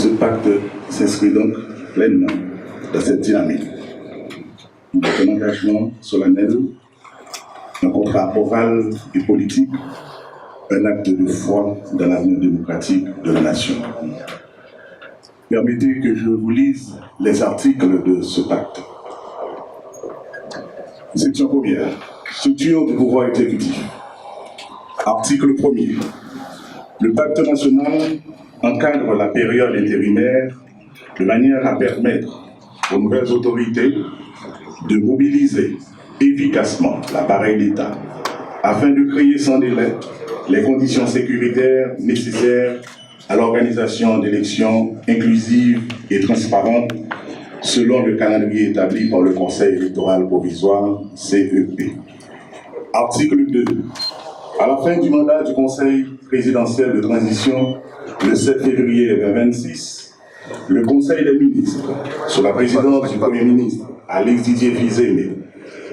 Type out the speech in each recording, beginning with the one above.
Ce pacte s'inscrit donc pleinement dans cette dynamique. Un engagement solennel, un contrat moral et politique, un acte de foi dans l'avenir démocratique de la nation. Permettez que je vous lise les articles de ce pacte. Section première. Structure du pouvoir exécutif. Article 1er. Le pacte national encadre la période intérimaire de manière à permettre aux nouvelles autorités de mobiliser efficacement l'appareil d'État afin de créer sans délai les conditions sécuritaires nécessaires à l'organisation d'élections inclusives et transparentes selon le calendrier établi par le Conseil électoral provisoire, CEP. Article 2. À la fin du mandat du Conseil présidentiel de transition, le 7 février 2026, le Conseil des ministres, sous la présidence du Premier ministre, Alex Didier Fils-Aimé,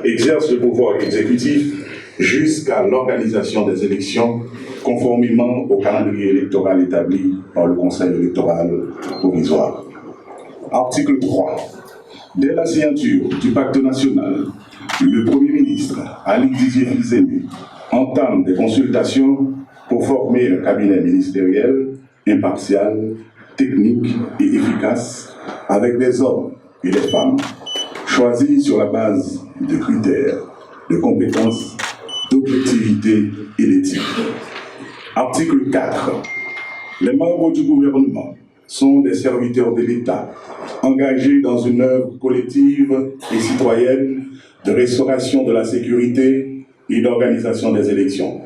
exerce le pouvoir exécutif jusqu'à l'organisation des élections conformément au calendrier électoral établi par le Conseil électoral provisoire. Article 3. Dès la signature du pacte national, le Premier ministre, Alex Didier Fils-Aimé, entame des consultations pour former un cabinet ministériel impartial, technique et efficace avec des hommes et des femmes choisis sur la base de critères, de compétences, d'objectivité et d'éthique. Article 4. Les membres du gouvernement sont des serviteurs de l'État engagés dans une œuvre collective et citoyenne de restauration de la sécurité et d'organisation des élections.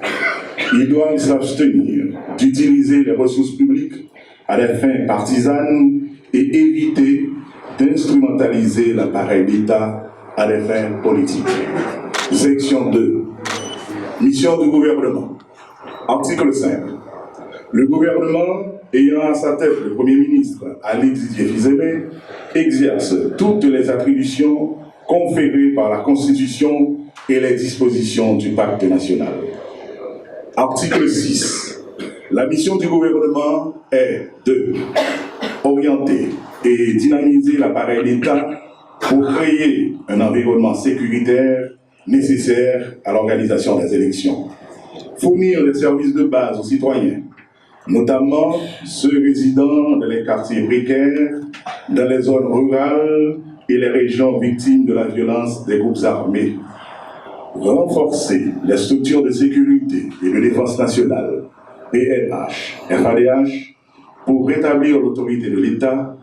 Ils doivent s'abstenir d'utiliser les ressources publiques à des fins partisanes et éviter d'instrumentaliser l'appareil d'État à des fins politiques. Section 2. Mission du gouvernement. Article 5. Le gouvernement, ayant à sa tête le Premier ministre Alex Didier Fils-Aimé, exerce toutes les attributions conférées par la Constitution et les dispositions du pacte national. Article 6. La mission du gouvernement est de orienter et dynamiser l'appareil d'État pour créer un environnement sécuritaire nécessaire à l'organisation des élections, fournir des services de base aux citoyens, notamment ceux résidant dans les quartiers précaires, dans les zones rurales et les régions victimes de la violence des groupes armés, renforcer les structures de sécurité et de défense nationale, PNH, FADH, pour rétablir l'autorité de l'État,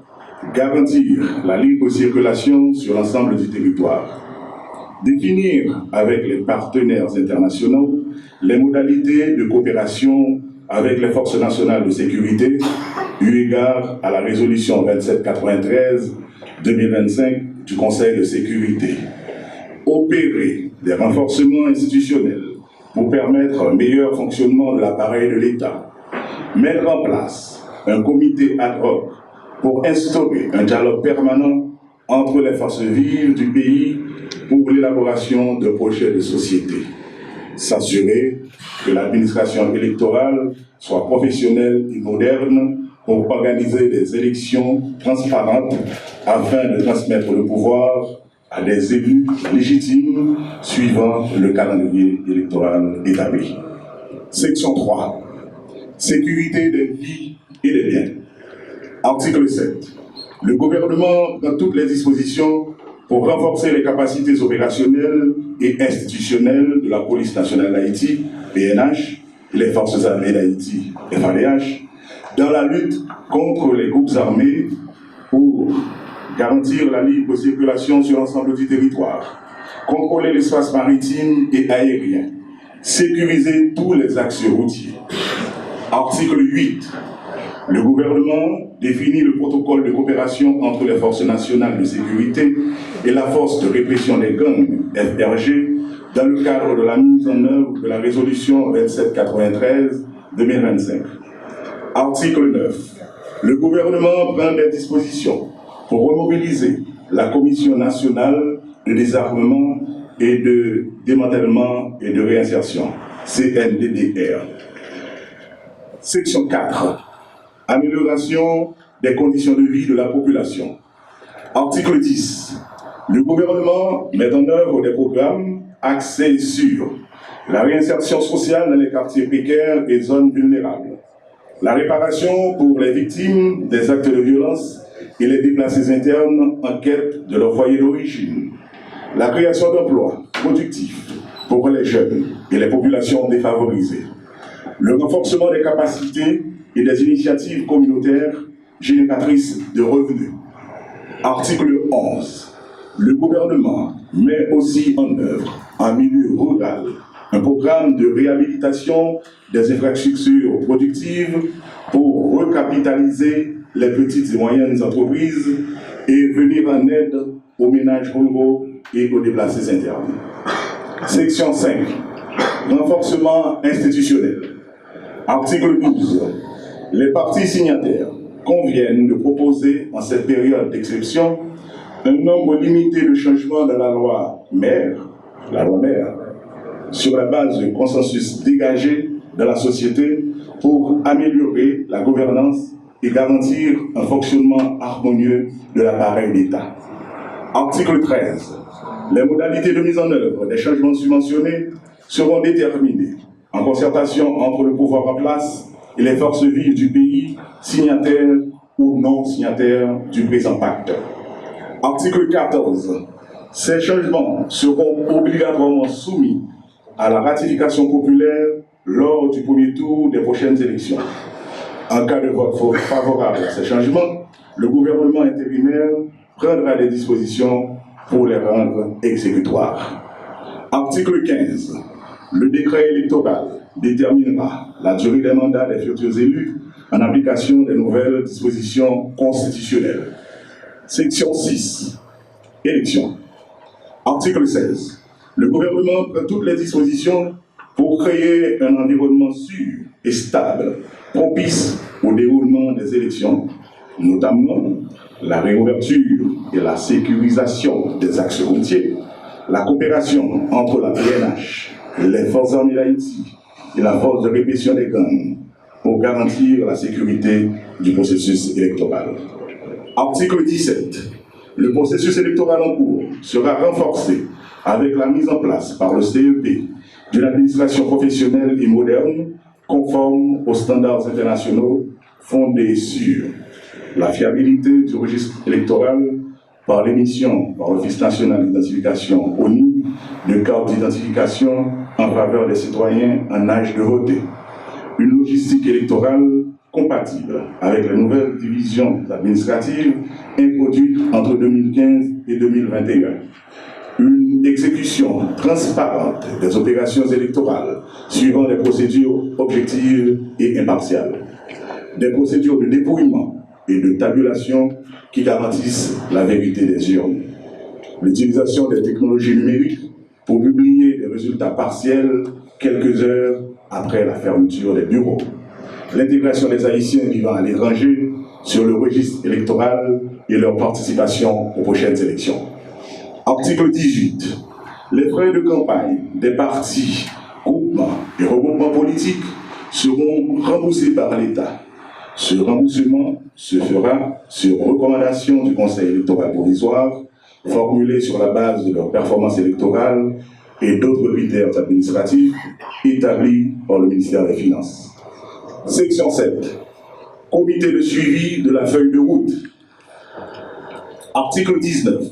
garantir la libre circulation sur l'ensemble du territoire, définir avec les partenaires internationaux les modalités de coopération avec les forces nationales de sécurité, eu égard à la résolution 2793-2025 du Conseil de sécurité, opérer des renforcements institutionnels pour permettre un meilleur fonctionnement de l'appareil de l'État, mettre en place un comité ad hoc pour instaurer un dialogue permanent entre les forces vives du pays pour l'élaboration de projets de société, s'assurer que l'administration électorale soit professionnelle et moderne pour organiser des élections transparentes afin de transmettre le pouvoir à des élus légitimes suivant le calendrier électoral établi. Section 3. Sécurité des vies et des biens. Article 7. Le gouvernement prend toutes les dispositions pour renforcer les capacités opérationnelles et institutionnelles de la police nationale d'Haïti, PNH, et les forces armées d'Haïti, FADH, dans la lutte contre les groupes armés pour garantir la libre circulation sur l'ensemble du territoire, contrôler l'espace maritime et aérien, sécuriser tous les axes routiers. Article 8. Le gouvernement définit le protocole de coopération entre les forces nationales de sécurité et la force de répression des gangs, FRG, dans le cadre de la mise en œuvre de la résolution 2793-2025. Article 9. Le gouvernement prend des dispositions pour remobiliser la Commission nationale de désarmement et de démantèlement et de réinsertion, CNDDR. Section 4. Amélioration des conditions de vie de la population. Article 10. Le gouvernement met en œuvre des programmes axés sur la réinsertion sociale dans les quartiers précaires et zones vulnérables, la réparation pour les victimes des actes de violence et les déplacés internes en quête de leur foyer d'origine, la création d'emplois productifs pour les jeunes et les populations défavorisées, le renforcement des capacités et des initiatives communautaires génératrices de revenus. Article 11. Le gouvernement met aussi en œuvre, en milieu rural, un programme de réhabilitation des infrastructures productives pour recapitaliser les petites et moyennes entreprises et venir en aide aux ménages ruraux et aux déplacés internes. Section 5. Renforcement institutionnel. Article 12. Les parties signataires conviennent de proposer, en cette période d'exception, un nombre limité de changements dans la loi mère, sur la base de consensus dégagé dans la société pour améliorer la gouvernance et garantir un fonctionnement harmonieux de l'appareil d'État. Article 13. Les modalités de mise en œuvre des changements subventionnés seront déterminées en concertation entre le pouvoir en place et les forces vives du pays, signataires ou non signataires du présent pacte. Article 14. Ces changements seront obligatoirement soumis à la ratification populaire lors du premier tour des prochaines élections. En cas de vote favorable à ces changements, le gouvernement intérimaire prendra des dispositions pour les rendre exécutoires. Article 15. Le décret électoral déterminera la durée des mandats des futurs élus en application des nouvelles dispositions constitutionnelles. Section 6. Élections. Article 16. Le gouvernement prend toutes les dispositions pour créer un environnement sûr et stable, propice au déroulement des élections, notamment la réouverture et la sécurisation des axes routiers, la coopération entre la PNH, les forces armées d'Haïti et la force de répression des gangs pour garantir la sécurité du processus électoral. Article 17. Le processus électoral en cours sera renforcé avec la mise en place par le CEP d'une administration professionnelle et moderne conforme aux standards internationaux fondés sur la fiabilité du registre électoral par l'émission par l'Office national d'identification ONU de cartes d'identification en faveur des citoyens en âge de voter, une logistique électorale compatible avec les nouvelles divisions administratives introduites entre 2015 et 2021, une exécution transparente des opérations électorales suivant des procédures objectives et impartiales, des procédures de dépouillement et de tabulation qui garantissent la vérité des urnes, l'utilisation des technologies numériques pour publier des résultats partiels quelques heures après la fermeture des bureaux, l'intégration des Haïtiens vivant à l'étranger sur le registre électoral et leur participation aux prochaines élections. Article 18. Les frais de campagne des partis, groupements et regroupements politiques seront remboursés par l'État. Ce remboursement se fera sur recommandation du Conseil électoral provisoire, formulé sur la base de leur performance électorale et d'autres critères administratifs établis par le ministère des Finances. Section 7. Comité de suivi de la feuille de route. Article 19.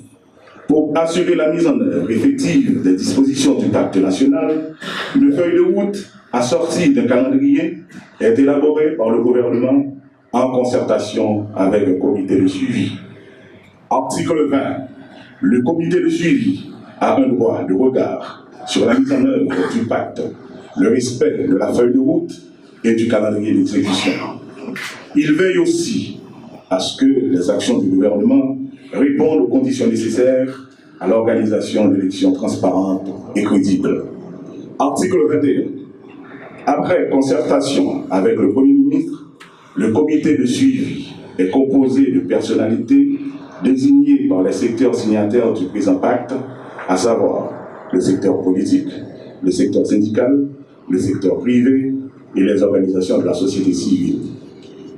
Pour assurer la mise en œuvre effective des dispositions du pacte national, une feuille de route assortie d'un calendrier est élaborée par le gouvernement en concertation avec le comité de suivi. Article 20. Le comité de suivi a un droit de regard sur la mise en œuvre du pacte, le respect de la feuille de route et du calendrier d'exécution. Il veille aussi à ce que les actions du gouvernement répondent aux conditions nécessaires à l'organisation d'élections transparentes et crédibles. Article 21. Après concertation avec le Premier ministre, le comité de suivi est composé de personnalités désignées par les secteurs signataires du présent pacte, à savoir le secteur politique, le secteur syndical, le secteur privé et les organisations de la société civile.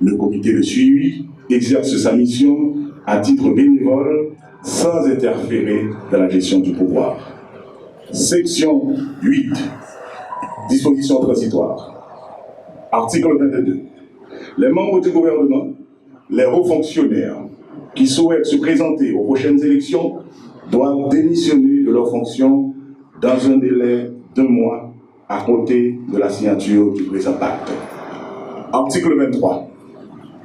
Le comité de suivi exerce sa mission à titre bénévole sans interférer dans la gestion du pouvoir. Section 8. Dispositions transitoires. Article 22. Les membres du gouvernement, les hauts fonctionnaires qui souhaitent se présenter aux prochaines élections doivent démissionner de leurs fonctions dans un délai d'1 mois à compter de la signature du présent pacte. Article 23.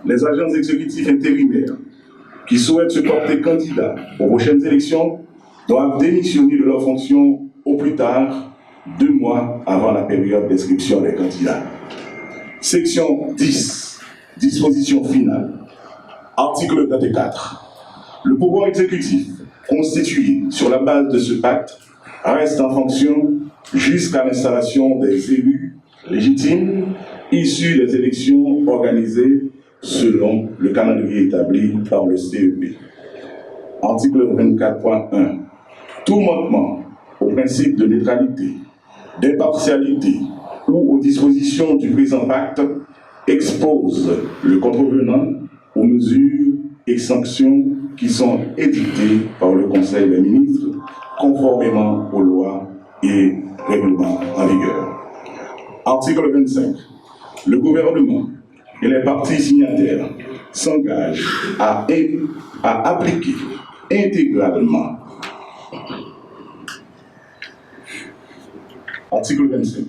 Les agents exécutifs intérimaires qui souhaitent se porter candidats aux prochaines élections doivent démissionner de leurs fonctions au plus tard 2 mois avant la période d'inscription des candidats. Section 10. Disposition finale. Article 24. Le pouvoir exécutif, constitué sur la base de ce pacte, reste en fonction jusqu'à l'installation des élus légitimes issus des élections organisées selon le calendrier établi par le CEP. Article 24.1. Tout manquement au principe de neutralité, d'impartialité ou aux dispositions du présent pacte expose le contrevenant aux mesures et sanctions qui sont édictées par le Conseil des ministres conformément aux lois et règlements en vigueur. Article 25. Le gouvernement et les parties signataires s'engagent à appliquer intégralement. Article 25.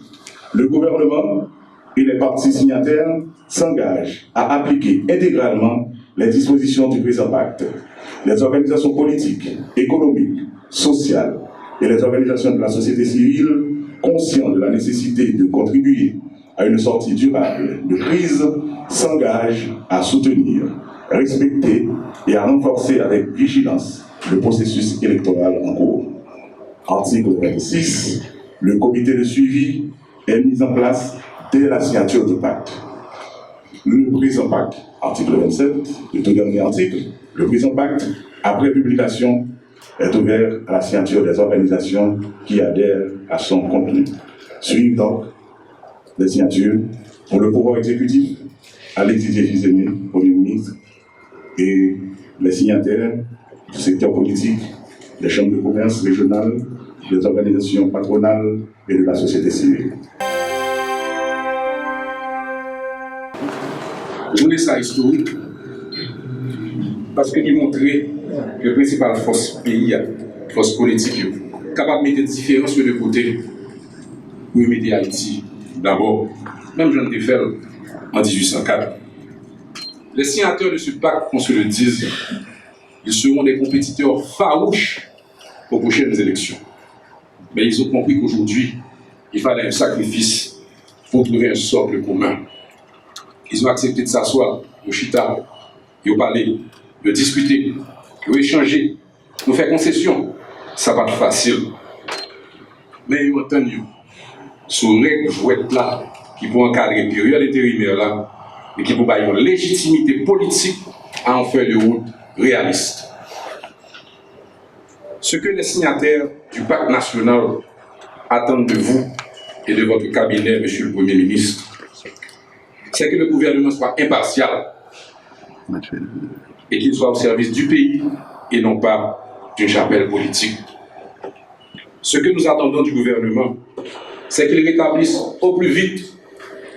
Le gouvernement et les parties signataires s'engagent à appliquer intégralement les dispositions du présent pacte. Les organisations politiques, économiques, sociales et les organisations de la société civile, conscientes de la nécessité de contribuer à une sortie durable de crise, s'engagent à soutenir, respecter et à renforcer avec vigilance le processus électoral en cours. Article 26. Le comité de suivi est mis en place dès la signature du pacte. Le présent pacte, article 27, le tout dernier article, le présent pacte, après publication, est ouvert à la signature des organisations qui adhèrent à son contenu. Suivent donc les signatures pour le pouvoir exécutif, Alexis Tshisekedi, Premier ministre, et les signataires du secteur politique, des chambres de commerce régionales, des organisations patronales et de la société civile. Journée ça historique parce qu'il montrait que la principale force pays, force politique, capable de mettre des différences de côté pour mettre Haïti d'abord, même Jean Defel en 1804. Les signataires de ce pacte, qu'on se le dise, ils seront des compétiteurs farouches aux prochaines élections. Mais ils ont compris qu'aujourd'hui, il fallait un sacrifice pour trouver un socle commun. Ils ont accepté de s'asseoir au chita, de parler, de discuter, de échanger, de faire concession. Ça va être facile. Mais ils ont entendu ce règle jouette là, qui peut encadrer la période intérimaire là, et qui peut avoir une légitimité politique à en faire de route réaliste. Ce que les signataires du pacte national attendent de vous et de votre cabinet, Monsieur le Premier ministre, c'est que le gouvernement soit impartial et qu'il soit au service du pays et non pas d'une chapelle politique. Ce que nous attendons du gouvernement, c'est qu'il rétablisse au plus vite,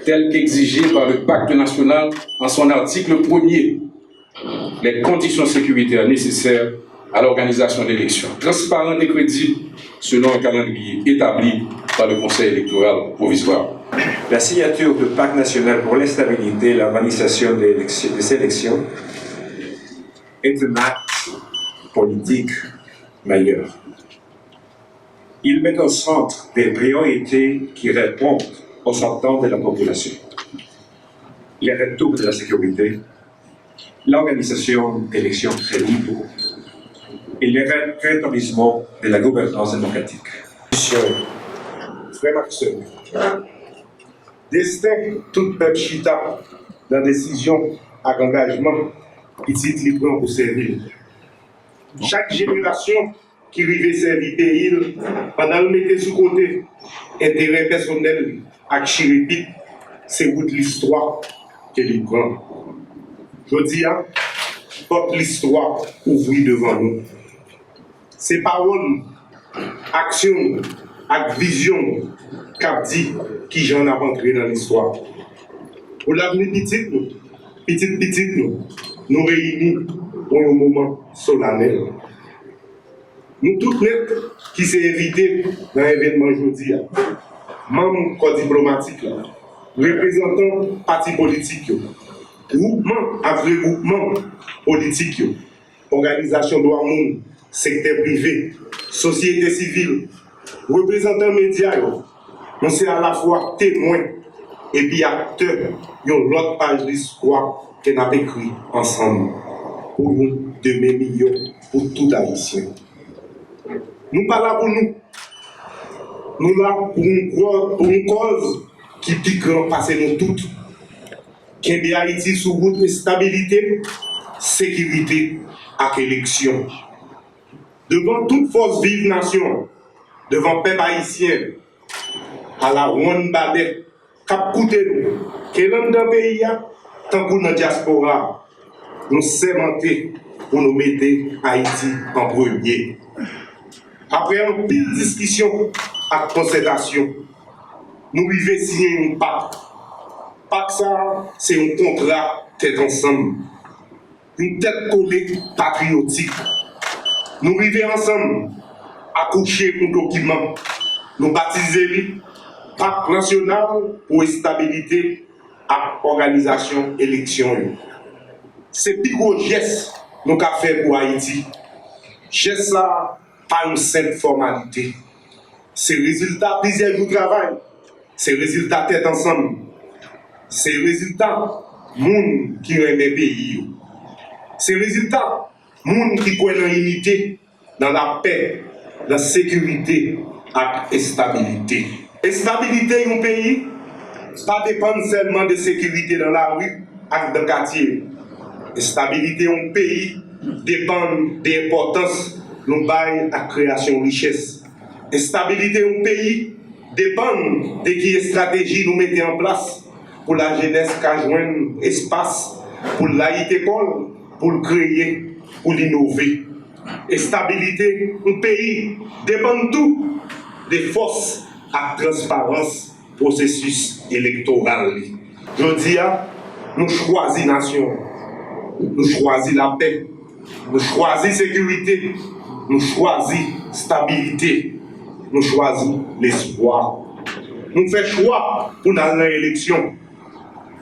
tel qu'exigé par le pacte national en son article 1er, les conditions sécuritaires nécessaires à l'organisation d'élections transparentes et crédibles selon un calendrier établi par le Conseil électoral provisoire. La signature du Pacte national pour l'instabilité et l'organisation des élections est un acte politique majeur. Il met au centre des priorités qui répondent aux attentes de la population. Le retour de la sécurité, l'organisation d'élections crédibles et le rétablissement de la gouvernance démocratique. Frère Maxime, destin tout peuple chita dans décision avec engagement qui dit libre pour servir. Chaque génération qui rivait servir pays pendant le mettre sous côté intérêt personnel avec chiripit, c'est route l'histoire qu'elle y prend. Je dis, porte l'histoire ouvrie devant nous. Ces paroles, actions, et visions qu'a dit qui j'en a rentré dans l'histoire. Pour l'avenir petit nous réunis pour un moment solennel. Nous tous net qui s'est invité dans l'événement aujourd'hui, membres corps diplomatique, représentants partis politiques, groupement après groupement politique, organisation droit monde, secteur privé, société civile, représentants médias, on c'est à la fois témoins et puis acteurs de l'autre page d'histoire qu'on a écrit ensemble pour nous demain millions pour tout Haïtien. Nous pas là pour nous. Nous là pour une cause qui pique en passer nous toutes. Qui est Haïti sous route de stabilité, sécurité et élection. Devant toute force vive nation, devant peuple haïtien, à la ronde badet, cap coûté nous, que l'homme d'un pays, tant que dans la diaspora, nous sémenter pour nous mettre Haïti en premier. Après une pile discussion et concertation, nous vivons signer un pacte. Pacte ça, c'est un contrat tête ensemble. Une tête collée patriotique. Nous vivons ensemble, accoucher un document. Nous baptiser Pacte national pour la stabilité et organisation élection. C'est plus gros geste que nous avons fait pour Haïti. Geste ça, pas une simple formalité. C'est le résultat de plusieurs jours de travail. C'est le résultat tête ensemble. C'est le résultat monde qui aime le pays. C'est le résultat monde qui croit dans l'unité, dans la paix, dans la sécurité et la stabilité. La stabilité d'un pays pas dépend seulement de sécurité dans la rue et dans le quartier. La stabilité d'un pays dépend de l'importance de la création de richesse. La stabilité d'un pays dépend de quelle stratégie nous mettons en place pour la jeunesse qui a joint espace, pour l'école, pour le créer, pour l'innover. La stabilité d'un pays dépend tout des forces à transparence processus électoral. Je dis, nous choisissons nation, nous choisissons la paix, nous choisissons sécurité, nous choisissons stabilité, nous choisissons l'espoir. Nous faisons choix pour aller à l'élection.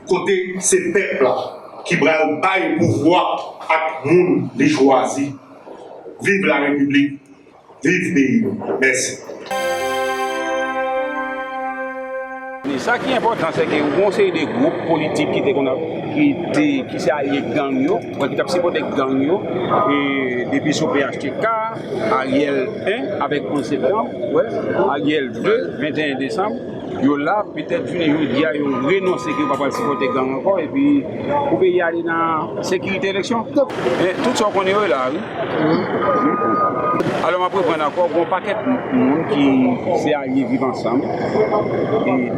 Côté ces peuples qui brûlent le pouvoir à tout le monde les choisir. Vive la République, vive le pays. Merci. Ça qui est important, c'est que le conseil des groupes politiques qui s'est allié avec Gagno, qui a supporté Gagno, et depuis son PHTK, Ariel 1 avec 11 septembre, Ariel 2, 21 décembre, yo là peut-être une dia yo renoncer que pas supporter gang encore et puis pour y aller dans sécurité élection. Tout ça qu'on est là. Alors on va prendre encore un paquet de monde qui s'est allié vivre ensemble et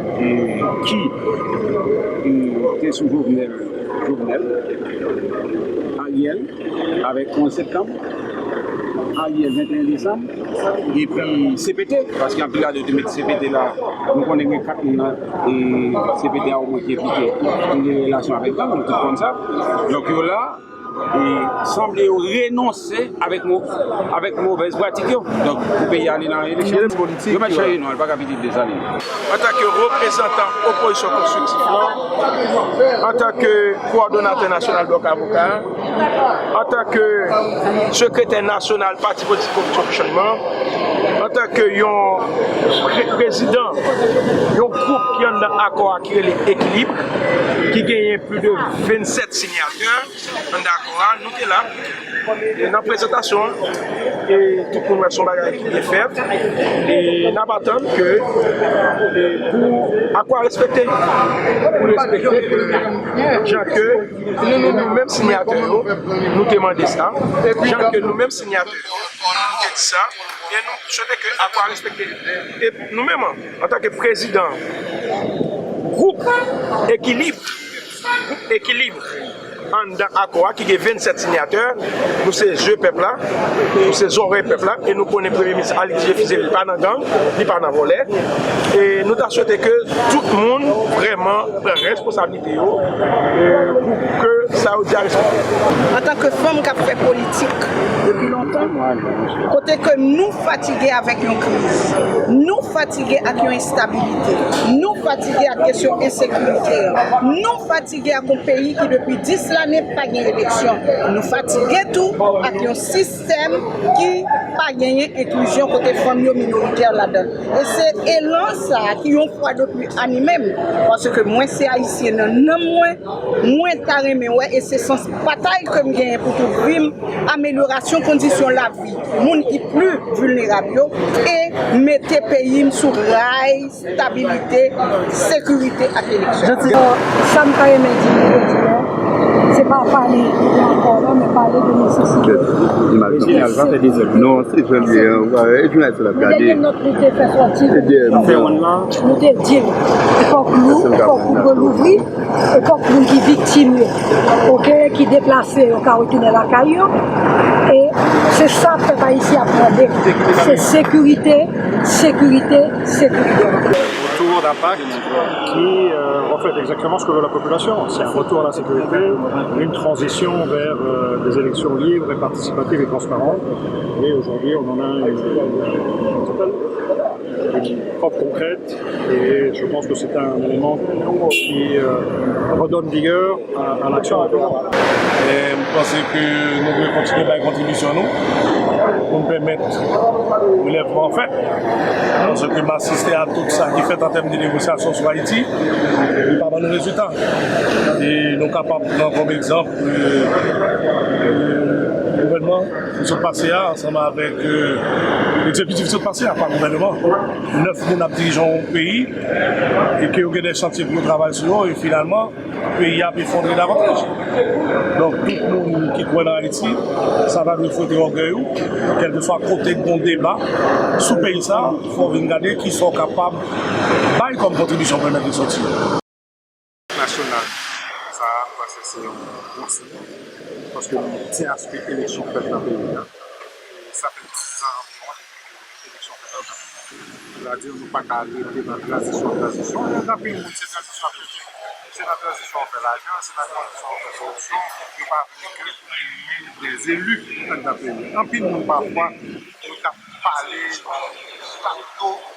qui était sous Jovenel Ariel avec 11 septembre. Ariel 21 décembre, et puis CPT, parce qu'il y a plus de mettre CPT là, nous connaissons 4 ans, et CPT a au moins qui impliqué une relation avec nous, tout comme ça. Donc là, il semble renoncer avec mauvaise pratique. Donc, vous pouvez y aller dans l'élection politique. Je vais changer, non, elle va pas capiter des années. En tant que représentant opposition constructive, en tant que coordonnateur national Bloc Avocat, en tant que secrétaire national parti politique fonctionnement, en tant que président d'un groupe qui est en accord avec l'équilibre, qui gagne plus de 27 signatures, nous sommes là, dans la présentation, et tout le monde a son bagage qui est fait, et nous attendons que pour à quoi respecter, pour respecter gens que nous-mêmes signataires, nous demandons ça, gens que nous-mêmes signataires, nous disons ça, et nous souhaitons que à quoi respecter. Et nous-mêmes, en tant que président, groupe équilibre, en dans l'accord qui a 27 signataires, nous c'est jeux peuple là, nous c'est oreilles peuple là, et nous connaissons le Premier ministre Alexis Fizé, il n'est pas dans gang, il n'est pas dans volet. Et nous avons souhaité que tout le monde vraiment prenne responsabilité pour que ça ait déjà respecté. En tant que femme qui a fait politique depuis longtemps, côté que nous fatigués avec une crise, nous fatigués avec une instabilité, nous fatigués avec la question insécurité, nous fatigués avec un pays qui depuis 10 années n'a pas gagné d'élection, nous fatigués tout avec un système qui n'a pas gagné inclusion côté famille minoritaire là-dedans. Et c'est élan ça qui ont fois depuis année même, parce que moi c'est haïtien, non moins taré mais ouais, et c'est sans bataille que je gagne pour tout vivre, amélioration conditions de la vie, monde qui plus vulnérable et mettre pays sous rail, stabilité, sécurité à l'élection. Ça me paraît dire, c'est pas parler encore là, mais parler de nécessité. Non, c'est je notre lutte fait sortir. Nous te dire, il faut que nous l'ouvrir, il faut que nous qui victimes, ok, qui déplacés, qui retourner la caillou. Et c'est ça que les ici apprendre. C'est sécurité, sécurité, sécurité. Retour d'impact qui reflète exactement ce que veut la population. C'est un retour à la sécurité, une transition vers des élections libres et participatives et transparentes. Et aujourd'hui, on en a une preuve concrète et je pense que c'est un élément qui redonne vigueur à l'action de gouvernement. Je pense que nous devons continuer à contribution pour nous permettre de relèvement en fait. Parce que m'assister à tout ça qui fait en termes de négociations sur Haïti, il n'y a pas de résultats. Et nous sommes capables de prendre comme exemple le gouvernement qui se passe ensemble avec l'exécutif qui se passe pas le gouvernement. 9 personnes dirigeant le pays et qui ont des chantiers pour travailler sur eux et finalement le pays a effondré davantage. Donc tout le monde qui croit en Haïti, ça va nous foutre orgueil, quel que soit côté de bon débat, sous pays ça, il faut regarder qui sont capables de bailler comme contribution pour mettre sortir. National, ça c'est un bon signe, parce que nous tient à ce que l'élection faite dans le pays. Ça fait 10 ans environ que l'élection faite dans le pays. C'est-à-dire nous ne pouvons pas arrêter dans la transition. Dans le pays, c'est la transition. C'est la transition on fait l'argent, c'est la transition on fait corruption. Nous ne pouvons pas que des élus dans le pays. En plus, nous parfois, nous avons parlé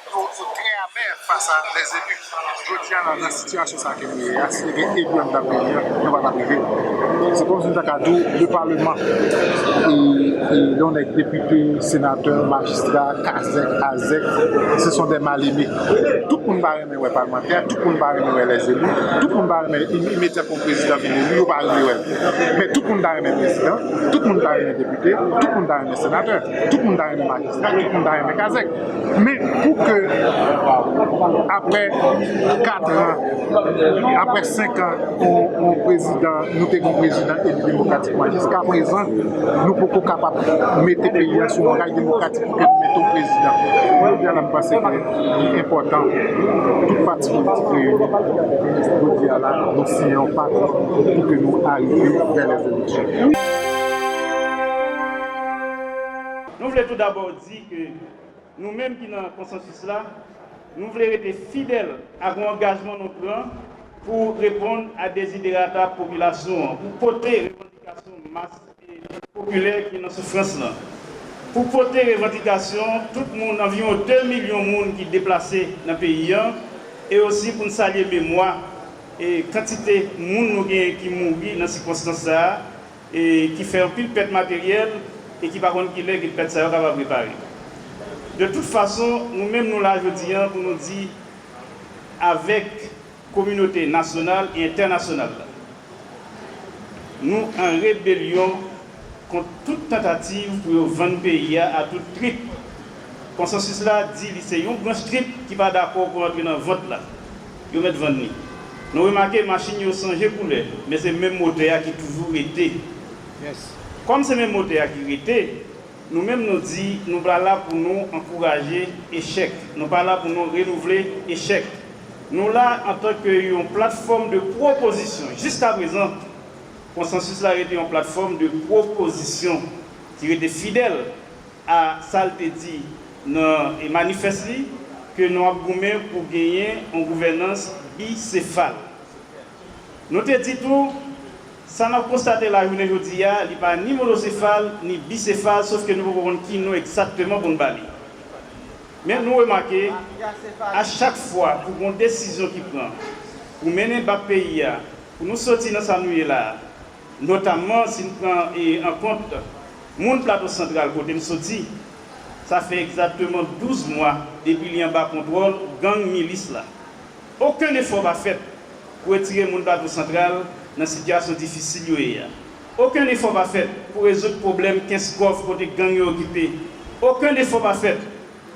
très amer face à les élus. Je tiens dans la situation qui est assez élue dans le pays, nous va arriver. C'est comme si nous avons le Parlement. Et là, on est députés, sénateurs, magistrats, CASEC, AZEC, ce sont des mal-aimés. Tout le monde va aimer les parlementaires, tout le monde va aimer les élus, tout le monde va aimer immédiatement pour le président élu, mais tout le monde va aimer le président, tout le monde va aimer les députés, tout le monde va aimer les sénateurs, tout le monde va aimer les magistrats, tout le monde va aimer CASEC. Mais pour que, après 4 ans, après 5 ans, nous avons un président élu démocratiquement, jusqu'à présent, nous ne sommes pas capables de mettre le pays sur un rail démocratique pour que nous mettons le président. Je pense que c'est important, toute partie politique réunie, nous dire là, nous signons pas pour que nous arrivions vers les élections. Nous voulons tout d'abord dire que nous-mêmes qui dans le consensus là, nous voulons être fidèles à l'engagement de nous prendre pour répondre à des idéats de la population, pour porter les revendications masse et populaires qui sont dans souffrance là. Pour porter les revendications, tout le monde, environ 2 millions de monde qui sont déplacés dans le pays, et aussi pour nous saluer mémoire et quantité de monde qui mourent dans ces circonstances et qui fait un pile pète matériel et qui par contre qui est pète ça va préparer. De toute façon, nous-mêmes nous l'avons dit pour nous dire avec la communauté nationale et internationale. Nous en rébellion contre toute tentative pour vendre le pays à tout trip. Le consensus là dit que c'est un grand trip qui va d'accord pour entrer dans le vote là. Ils mettent vendre. Nous remarquons que les machines ont changé pour l'air, mais c'est le même moteur qui a toujours été. Yes. Comme c'est le même moteur qui était, nous-mêmes nous disons, nous sommes là pour nous encourager l'échec. Nous sommes pas là pour nous renouveler l'échec. Nous sommes là en tant que plateforme de proposition. Jusqu'à présent, consensus là était une plateforme de proposition qui était fidèle à ça qui dit dans et manifeste que nous avons pour gagner une gouvernance bicéphale. Nous te dit tout, ça n'a constaté la journée aujourd'hui, il n'y a pas ni monocéphale ni bicéphale, sauf que nous pouvons qui nous exactement pour nous balayer. Mais nous remarquons, à chaque fois, pour une décision qui prend, pour mener le pays, pour nous sortir dans sa nuit là, notamment si nous prenons en compte mon plateau central, côté nous sorti, ça fait exactement 12 mois depuis qu'il y a un bas contrôle, gang milice là. Aucun effort va fait pour retirer mon plateau central dans une situation difficile. Aucun effort va fait pour résoudre le problème 15 coffres côté gang occupé. Aucun effort va fait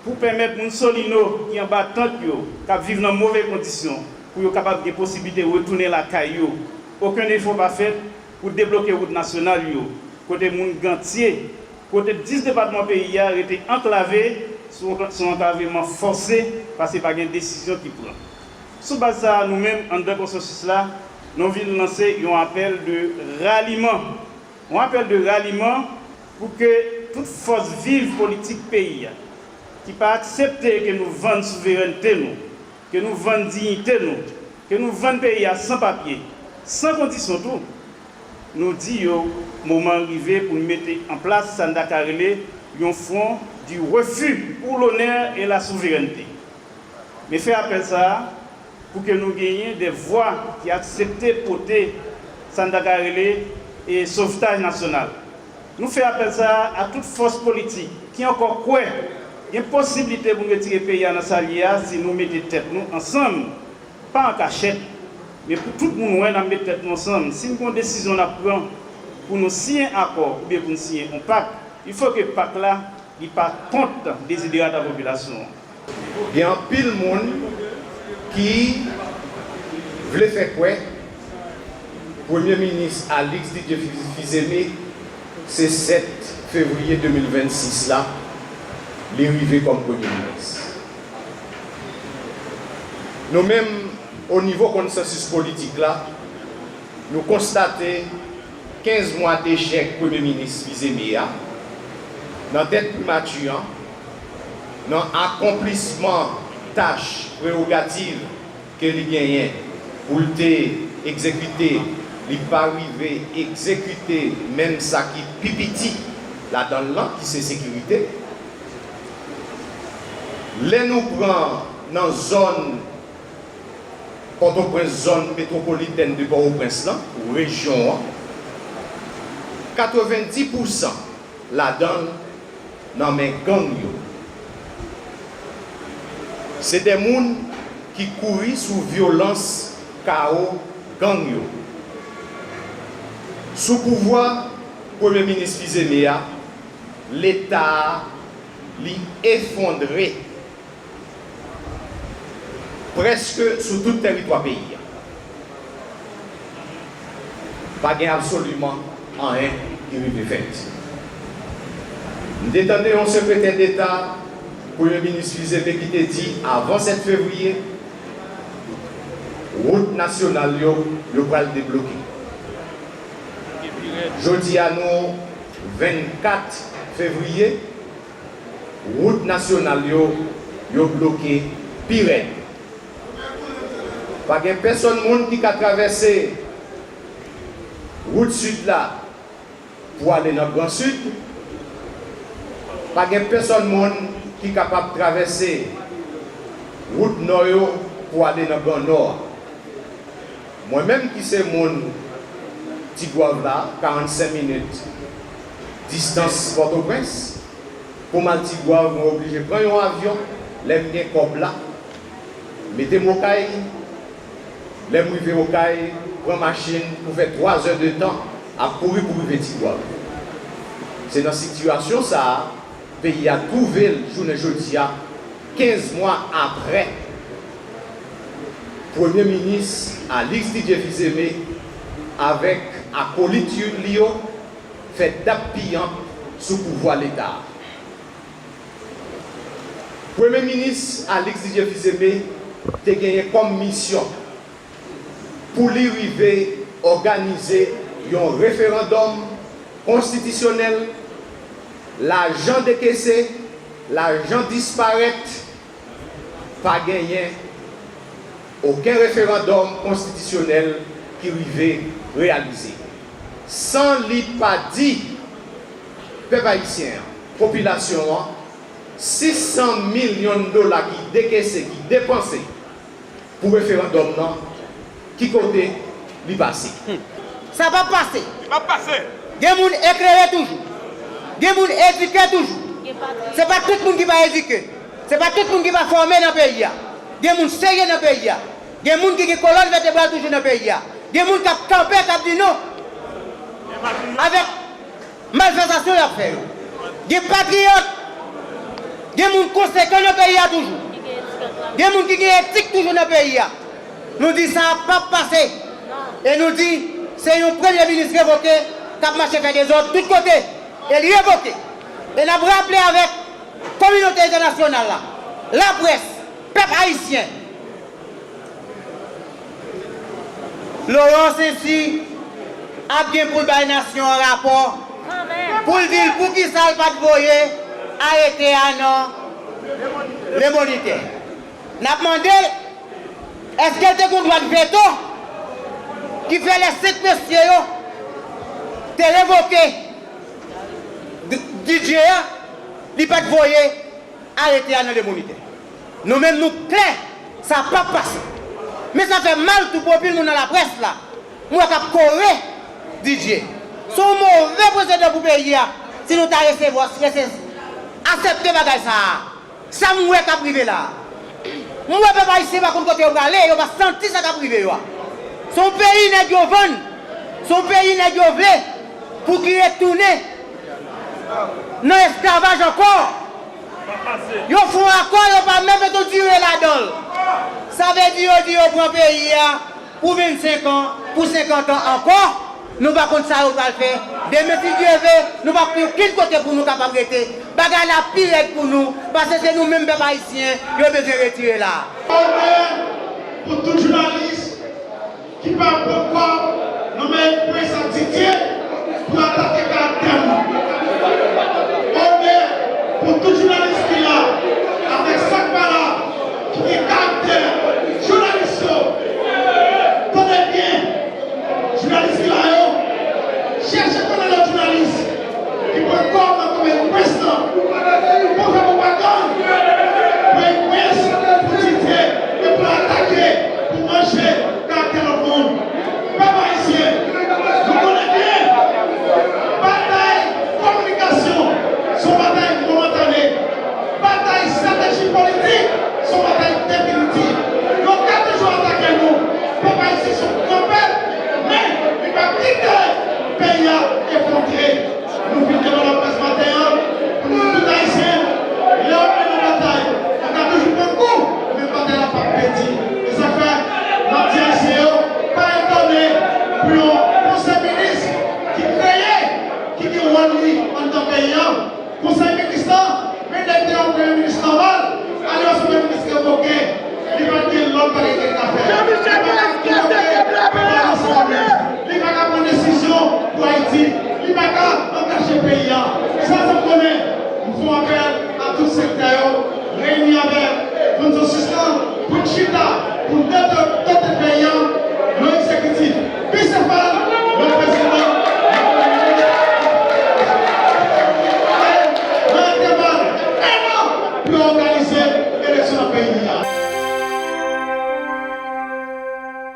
pour permettre aux Solino qui en bas tant qui vivent dans de mauvaises conditions, pour être capable de possibilité de retourner la caillou. Aucun effort va fait pour débloquer la route nationale, côté moun gantier, côté 10 départements pays a été enclavés, son enclavement forcé parce qu'il n'y a pas de décision qui prend. Sous base ça, nous-mêmes, en deux consensus là, nous venons lancer un appel de ralliement. Un appel de ralliement pour que toute force vive politique pays qui ne pas accepter que nous vendons souveraineté, que nous vendons dignité, que nous vendons pays sans papier, sans condition tout, nous disons au moment arrivé pour mettre en place Sanda Karele, un front du refus pour l'honneur et la souveraineté. Mais fait appel ça pour que nous gagnions des voix qui acceptent de porter Sanda Karele et sauvetage national. Nous faisons appel ça à toute force politique qui encore quoi il y a une possibilité pour retirer le pays dans sa lia si nous mettons tête nous ensemble, pas en cachette, mais pour tout le monde, nous mettons tête nous ensemble. Si nous avons une décision à prendre pour nous signer un accord ou bien pour nous signer un pacte, il faut que le pacte là il pas compte des idées de la population. Il y a un pile de monde qui voulait faire quoi? Premier ministre Alix Didier Fils-Aimé, c'est 7 février 2026 là. Les arrivés comme Premier ministre. Nous-mêmes, au niveau consensus politique là, nous constatons 15 mois d'échec Premier ministre Fils-Aimé dans la tête primature, dans l'accomplissement tâches prérogatives que les gagnants pour exécuter, les pas arriver exécuter même ça qui pipiti là-dedans qui c'est sécurité. Les nous prenons dans la zone, Port-au-Prince, zone métropolitaine de Port-au-Prince, ou région, 90% là-dedans, dans mes gangs. C'est des gens qui courent sous violence, chaos, gang. Sous pouvoir, Premier ministre Fils-Aimé, l'État l'est effondré. Presque sur tout le territoire pays. Pas absolument rien qui est fait. Nous détendons un secrétaire d'État, Premier ministre Fils-Aimé qui t'a dit avant 7 février, route nationale, il va le débloquer. Jeudi à nous, 24 février, route nationale, il va bloquer Pirène. Pas de personne qui a traversé la route sud là pour aller dans le Grand Sud. Pas de personne qui est capable de traverser la route nord pour aller dans le Grand Nord. Moi-même qui sais mon Tigouave là, 45 minutes, distance Port-au-Prince, pour ma Tigouave, je suis obligé de prendre un avion, l'aime bien comme là, mettez mon caille. Les arrivés au caille, prendre machine pour faire 3 heures de temps à courir pour arriver Tigouave. C'est dans cette situation ça, le pays a trouvé le journée jeudi 15 mois après. Premier ministre Alix Didier Fils-Aimé avec acolyte Lio fait d'appuyant sous pouvoir l'État. Premier ministre Alix Didier Fils-Aimé a gagné comme mission pour lui arriver organiser un référendum constitutionnel, l'argent décaissé, l'argent disparaît, pas gagné aucun référendum constitutionnel qui arrivait réalisé. Sans lui pas dit, peuple haïtien, population, 600 millions de dollars qui décaissés, qui dépensés pour le référendum, non, qui côté, lui passer. Ça va passer. Il va passer. Des gens éclairés toujours. Des gens éduqués toujours. Ce n'est pas tout le monde qui va éduquer. Ce n'est pas tout le monde qui va former dans le pays. Des gens sérieux dans le pays. Des gens qui ont colonne vertébrale toujours dans le pays. Des gens qui ont campé, qui ont dit non. Avec malversation, ils ont fait. Des patriotes. Des gens conséquents dans le pays toujours. Des gens qui ont éthique toujours dans le pays. Nous disons ça n'a pas passé. Et nous disons, c'est un premier ministre révoqué qui a marché faire des autres de tous côtés. Et il est révoqué. Et nous avons rappelé avec la communauté internationale, la presse, le peuple haïtien. Laurent Saint-Cyr a bien pour la nation un rapport pour dire pour qui ça ne va pas voyer arrêter à non les monitaires. Nous avons demandé est-ce qu'elle a un droit de veto qui fait les 7 messieurs te révoquer DJ, il pas de voyer arrêter à les monitaires. Nous-mêmes, nous clairs, ça n'a pas passé. Mais ça fait mal tout pour le monde dans la presse là. Moi, je suis coré DJ. Son mauvais président pour le pays, si nous t'avons recevoir, accepter bagage ça. Ça moi qui a privé là. Moi, je ne peux pas ici, par contre, côté où aller, on va sentir ça qui a privé. Son pays n'est pas venu. Son pays n'est pas venu pour qu'il retourne dans l'esclavage encore. Ils font accord, ils ne vont pas même tout durer là-dedans. Ça veut dire qu'on prend le pays pour 25 ans, pour 50 ans encore. Nous ne pouvons pas ça, on va le faire. Demain, si Dieu veut, nous ne pouvons pas quel côté pour nous capables de rester. Bagarre la pire pour nous, parce que c'est nous-mêmes, les haïtiens, qui avons besoin de retirer là. Pour tout journaliste qui parle pourquoi nous mettons une presse à Didier pour attaquer le caractère. Pour tout journaliste qui est là, avec 5 paroles, qui est caractère, journaliste, tenez bien, journaliste qui est là, cherchez à connaître le journaliste qui peut comme un président pour faire propagande, pour une presse, pour Didier, pour attaquer, pour manger, caractère au monde. Papa ici, vous connaissez bien, bataille, communication, son bataille momentanée, bataille stratégie politique, son bataille définitive. Donc, quand toujours attaquer nous, papa ici sont campés, mais il va quitter le pays effondré. Nous vivons dans la presse matin, pour nous tout haïtiens, l'homme est en bataille. On a toujours un coup, mais la bataille n'a pas petit. Et ça fait, notre haïtien, pas étonné, pour un conseil ministre qui créait, qui dit en tant que pays. Conseil ministre, mais il était un premier ministre normal, alors ce premier ministre évoqué, il va dire l'homme par les affaires.